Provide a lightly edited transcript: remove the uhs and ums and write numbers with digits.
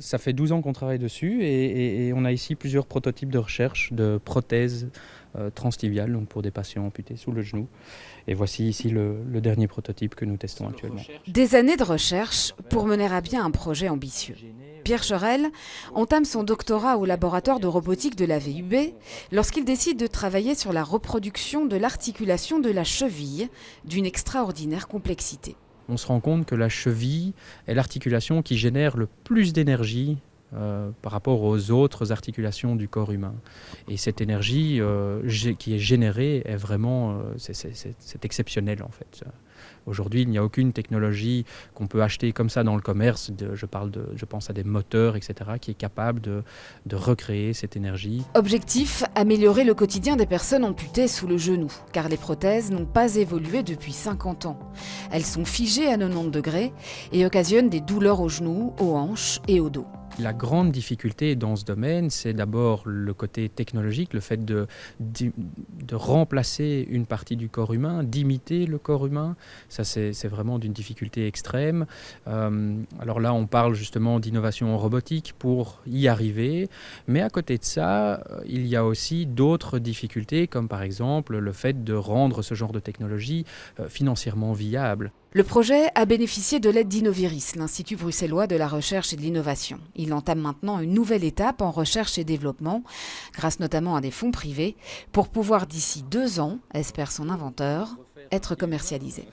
Ça fait 12 ans qu'on travaille dessus et on a ici plusieurs prototypes de recherche de prothèses transtibiales, donc pour des patients amputés sous le genou. Et voici ici le dernier prototype que nous testons actuellement. Des années de recherche pour mener à bien un projet ambitieux. Pierre Cherel entame son doctorat au laboratoire de robotique de la VUB lorsqu'il décide de travailler sur la reproduction de l'articulation de la cheville d'une extraordinaire complexité. On se rend compte que la cheville est l'articulation qui génère le plus d'énergie par rapport aux autres articulations du corps humain. Et cette énergie qui est générée est vraiment c'est exceptionnel en fait. Aujourd'hui, il n'y a aucune technologie qu'on peut acheter comme ça dans le commerce, je pense à des moteurs, etc., qui est capable de recréer cette énergie. Objectif, améliorer le quotidien des personnes amputées sous le genou, car les prothèses n'ont pas évolué depuis 50 ans. Elles sont figées à 90 degrés et occasionnent des douleurs aux genoux, aux hanches et au dos. La grande difficulté dans ce domaine, c'est d'abord le côté technologique, le fait de remplacer une partie du corps humain, d'imiter le corps humain. Ça, c'est vraiment d'une difficulté extrême. Alors là, on parle justement d'innovation en robotique pour y arriver. Mais à côté de ça, il y a aussi d'autres difficultés, comme par exemple le fait de rendre ce genre de technologie financièrement viable. Le projet a bénéficié de l'aide d'Innoviris, l'Institut bruxellois de la recherche et de l'innovation. Il entame maintenant une nouvelle étape en recherche et développement, grâce notamment à des fonds privés, pour pouvoir d'ici 2 ans, espère son inventeur, être commercialisé.